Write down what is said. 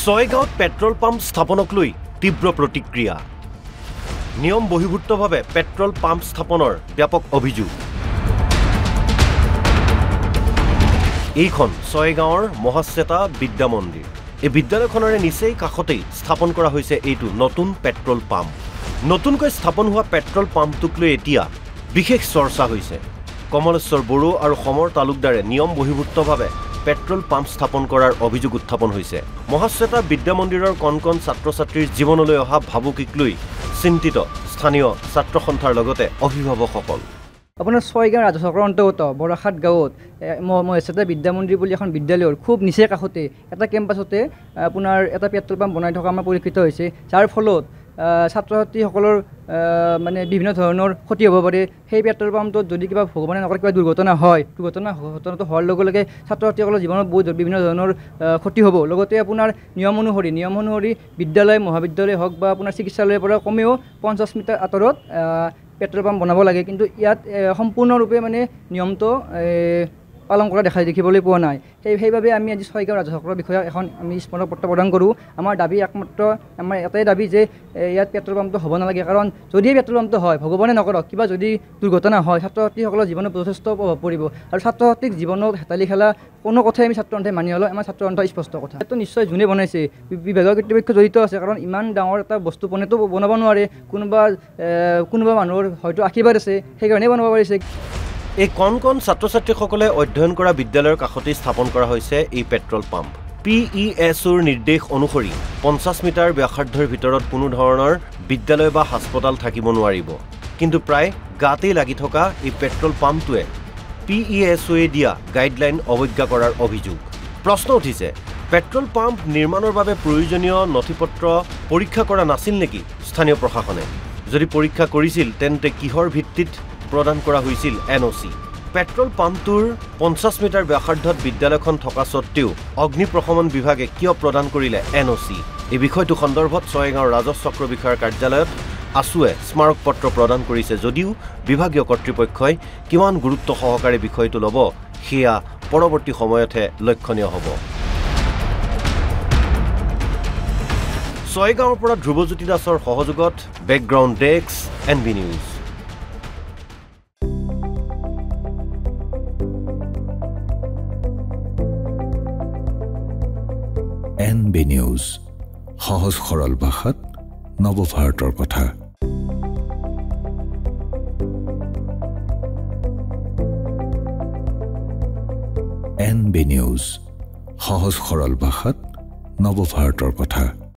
ছয়গাঁৱত petrol pump স্থাপনক লৈ তীব্ৰ প্ৰতিক্ৰিয়া নিয়ম বহিৰ্ভূতভাৱে পেট্ৰল পাম্প স্থাপনৰ ব্যাপক অভিযোগ এইখন ছয়গাঁৱৰ মহাশ্বেতা বিদ্যা মন্দিৰ এই বিদ্যালয়খনৰে নিচেই কাষতেই স্থাপন কৰা হৈছে এইটো নতুন পেট্ৰল পাম্প নতুনকৈ স্থাপন হোৱা পেট্ৰল পাম্পটোক লৈ এতিয়া বিশেষ চৰ্চা হৈছে কমলেশ্বৰ বড়ো আৰু সমৰ তালুকদাৰে নিয়ম বহিৰ্ভূতভাৱে পেট্ৰল পাম্প স্থাপন কৰাৰ অভিযোগ উত্থাপন হৈছে মহাশ্বেতা বিদ্যা মন্দিৰৰ কণ ছাত্ৰ-ছাত্ৰীৰ জীৱনলৈ অহা ভাবুকিক লৈ চিন্তিত স্থানীয় ছাত্ৰ সন্থাৰ লগতে অভিভাৱকসকল আপোনাৰ ছয়গাঁও ৰাজহ চক্ৰৰ অন্তৰ্গত বৰাখাট গাঁৱত মহাশ্বেতা বিদ্যা মন্দিৰ বুলি এখন বিদ্যালয়ৰ খুব নিচে কাষতে এটা কেম্পাছতে আপোনাৰ এটা পেট্ৰল পাম্প বনাই থকা আমাৰ পৰিলক্ষিত হৈছে যাৰ ফলত ছাত্ৰ ছাত্ৰীসকলৰ মানে বিভিন্ন ধৰণৰ ক্ষতি হ'ব পাৰে সেই পেট্ৰল পাম্পটোত যদি কিবা ভগৱানে নকৰে কিবা দুৰ্ঘটনা ঘটনাটো হোৱাৰ লগে লগে ছাত্ৰ ছাত্ৰীসকলৰ জীৱনত বহুত বিভিন্ন ধৰণৰ ক্ষতি হ'ব লগতে আপোনাৰ নিয়ম অনুসৰি বিদ্যালয় মহাবিদ্যালয় হওক বা আপোনাৰ চিকিৎসালয়ৰ পৰা কমেও 50 মিটাৰ আঁতৰত পেট্ৰল পাম্প বনাব লাগে কিন্তু ইয়াত সম্পূৰ্ণৰূপে মানে নিয়মটো পালন কৰা দেখিবলৈ পোৱা নাই সেইবাবে আমি আজি ছয়গাঁও ৰাজহ চক্ৰৰ বিষয়ে এখন আমি স্মৰণ পত্ৰ প্ৰদান কৰোঁ আমাৰ দাবী একমাত্ৰ আমাৰ এটাই দাবী যে ইয়াত পেট্ৰল পাম্পটো হ'ব নালাগে কাৰণ যদি পেট্ৰল পাম্পটো হয় ভগৱানে নকৰক কিবা যদি দুৰ্ঘটনা হয় ছাত্ৰ ছাত্ৰীসকলৰ জীৱনত যথেষ্ট প্ৰভাৱ পৰিব আৰু ছাত্ৰ ছাত্ৰীক জীৱনত হেতালি খেলা কোনো কথাই আমি ছাত্ৰ সন্থাই মানি নলওঁ আমাৰ ছাত্ৰ সন্থাৰ স্পষ্ট কথা এইটো নিশ্চয় যোনে বনাইছে বিভাগৰ কৰ্তৃপক্ষ জড়িত আছে কাৰণ ইমান ডাঙৰ এটা বস্তু বনাব নোৱাৰে কোনোবা মানুহৰ হয়তো আশীৰ্বাদ আছে সেইকাৰণে বনাব পাৰিছে এই কণ ছাত্ৰ-ছাত্ৰীসকলে অধ্যয়ন কৰা বিদ্যালয়ৰ কাষতেই স্থাপন কৰা হৈছে এই পেট্ৰল পাম্প PESOৰ নিৰ্দেশ অনুসৰি 50 মিটাৰ ব্যাসাৰ্ধৰ ভিতৰত কোনো ধৰণৰ বিদ্যালয় বা হাস্পতাল থাকিব নোৱাৰিব কিন্তু প্ৰায় গাতেই লাগি থকা এই পেট্ৰল পাম্পটোৱে PESOয়ে দিয়া গাইডলাইন অৱজ্ঞা কৰাৰ অভিযোগ প্ৰশ্ন উঠিছে পেট্ৰল পাম্প নিৰ্মাণৰ বাবে প্ৰয়োজনীয় নথিপত্ৰ পৰীক্ষা কৰা নাছিল নেকি স্থানীয় প্ৰশাসনে যদি পৰীক্ষা কৰিছিল তেন্তে কিহৰ ভিত্তিত প্ৰদান কৰা হৈছিল NOC পেট্ৰল পাম্পটোৰ 50 মিটাৰ ব্যাসাৰ্ধত বিদ্যালয়খন থকা সত্ত্বেও অগ্নিপ্ৰশমন বিভাগে কিয় প্ৰদান কৰিলে NOC এই বিষয়টো সন্দৰ্ভত ছয়গাঁও ৰাজহ চক্ৰ বিষয়াৰ কাৰ্যালয়ত আছুৱে স্মাৰক পত্ৰ প্ৰদান কৰিছে যদিও বিভাগীয় কৰ্তৃপক্ষই কিমান গুৰুত্ব সহকাৰে বিষয়টো ল'ব সেয়া পৰৱৰ্তী সময়তহে লক্ষণীয় হ'ব ছয়গাঁৱৰ পৰা ধ্ৰুৱজ্যোতি দাসৰ সহযোগত background desk NB news NB news সহজ সৰল ভাষাত নৱভাৰতৰ কথা NB নিউজ সহজ সৰল ভাষাত নৱভাৰতৰ কথা